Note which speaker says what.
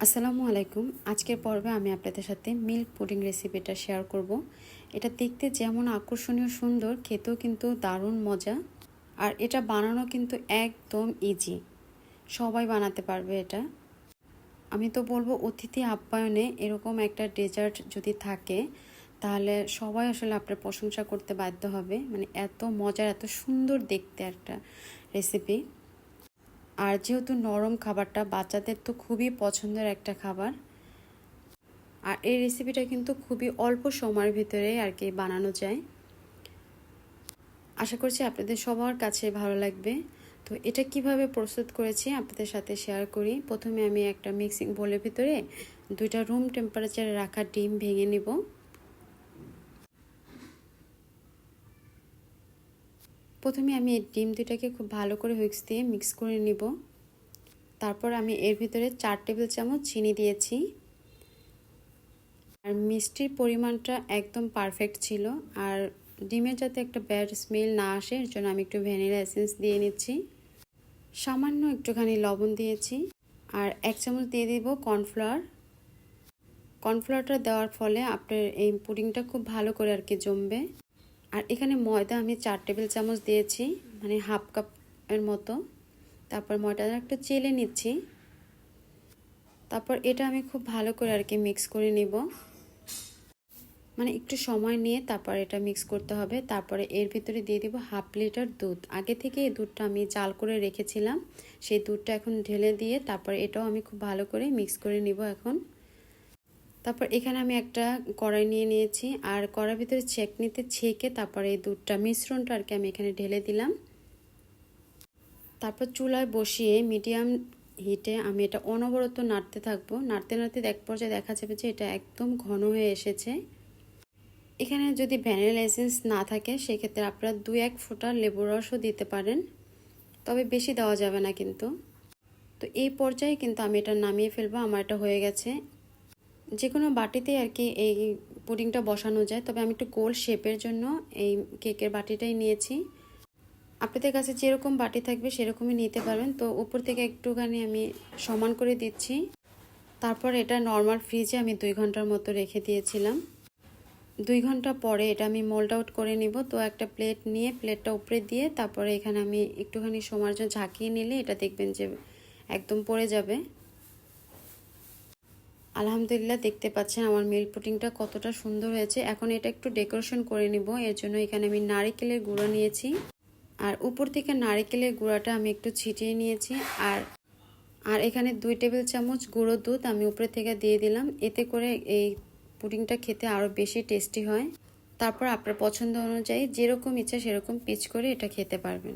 Speaker 1: আসসালামু আলাইকুম। আজকের পর্বে আমি আপনাদের সাথে মিল্ক পুডিং রেসিপিটা শেয়ার করব। এটা দেখতে যেমন আকর্ষণীয় সুন্দর, খেতেও কিন্তু দারুণ মজা। আর এটা বানানো কিন্তু একদম ইজি, সবাই বানাতে পারবে এটা। আমি তো বলবো অতিথি আপ্যায়নে এরকম একটা ডেজার্ট যদি থাকে তাহলে সবাই আসলে আপনার প্রশংসা করতে বাধ্য হবে। মানে এত মজার, এত সুন্দর দেখতে একটা রেসিপি। আর যেহেতু নরম খাবারটা বাচ্চাদের তো খুবই পছন্দের একটা খাবার। আর এই রেসিপিটা কিন্তু খুবই অল্প সময়ের ভিতরে আর কি বানানো যায়। আশা করছি আপনাদের সবার কাছে ভালো লাগবে। তো এটা কিভাবে প্রস্তুত করেছি আপনাদের সাথে শেয়ার করি। প্রথমে আমি একটা মিক্সিং বোলের ভিতরে 2টা রুম টেম্পারেচারে রাখা ডিম ভেঙে নিব। প্রথমে আমি এই ডিম দুটাকে খুব ভালো করে হুইস্ক দিয়ে মিক্স করে নিব। তারপর আমি এর ভিতরে 4 টেবিল চামচ চিনি দিয়েছি। আর মিষ্টির পরিমাণটা একদম পারফেক্ট ছিল। আর ডিমের যাতে একটা ব্যাড স্মেল না আসে এর জন্য আমি একটু ভ্যানিলা এসেন্স দিয়ে নিচ্ছি। সামান্য একটুখানি লবণ দিয়েছি। আর 1 চামচ দিয়ে দিব কর্নফ্লাওয়ার। কর্নফ্লাওয়ারটা দেওয়ার ফলে আপনার এই পুডিংটা খুব ভালো করে আর কি জমবে। আর এখানে ময়দা আমি 4 টেবিল চামচ দিয়েছি, মানে হাফ কাপের মতো। তারপর ময়দাটা একটু চেলে নিচ্ছি। তারপর এটা আমি খুব ভালো করে আর কি মিক্স করে নিব। মানে একটু সময় নিয়ে তারপর এটা মিক্স করতে হবে। তারপরে এর ভিতরে দিয়ে দিব হাফ লিটার দুধ। আগে থেকে এই দুধটা আমি জাল করে রেখেছিলাম, সেই দুধটা এখন ঢেলে দিয়ে তারপর এটাও আমি খুব ভালো করে মিক্স করে নিব এখন। তারপর এখানে আমি একটা কড়াই নিয়ে নিয়েছি। আর কড়াইয়ের ভিতরে ছেঁকনিতে ছেঁকে তারপরে এই দুধটা মিশ্রণটা আর কি আমি এখানে ঢেলে দিলাম। তারপর চুলায় বসিয়ে মিডিয়াম হিটে আমি এটা অনবরত নাড়তে থাকবো। নাড়তে নাড়তে এক পর্যায়ে দেখা যাবে যে এটা একদম ঘন হয়ে এসেছে। এখানে যদি ভ্যানিলা এসেন্স না থাকে সেক্ষেত্রে আপনারা 2-1 ফোঁটা লেবুর রসও দিতে পারেন, তবে বেশি দেওয়া যাবে না কিন্তু। তো এই পর্যায়ে কিন্তু আমি এটা নামিয়ে ফেলবো। আমার এটা হয়ে গেছে। যে কোনো বাটিতেই আর কি এই পুডিংটা বসানো যায়, তবে আমি একটু গোল শেপের জন্য এই কেকের বাটিটাই নিয়েছি। আপনাদের কাছে যেরকম বাটি থাকবে সেরকমই নিতে পারবেন। তো উপর থেকে একটুখানি আমি সমান করে দিচ্ছি। তারপর এটা নর্মাল ফ্রিজে আমি 2 ঘন্টার মতো রেখে দিয়েছিলাম। 2 ঘন্টা পরে এটা আমি মোল্ড আউট করে নিব। তো একটা প্লেট নিয়ে প্লেটটা উপরে দিয়ে তারপরে এখানে আমি একটুখানি সময়ের জন্য ঝাঁকিয়ে নিলে এটা দেখবেন যে একদম পড়ে যাবে। আলহামদুলিল্লাহ, দেখতে পাচ্ছেন আমার মিল্ক পুডিংটা কতটা সুন্দর হয়েছে। এখন এটা একটু ডেকোরেশন করে নিব। এর জন্য এখানে আমি নারকেলের গুঁড়ো নিয়েছি। আর উপর থেকে নারকেলের গুঁড়াটা আমি একটু ছিটিয়ে নিয়েছি। আর এখানে 2 টেবিল চামচ গুঁড়ো দুধ আমি উপরে থেকে দিয়ে দিলাম। এতে করে এই পুডিংটা খেতে আরও বেশি টেস্টি হয়। তারপর আপনার পছন্দ অনুযায়ী যেরকম ইচ্ছা সেরকম পিচ করে এটা খেতে পারবেন।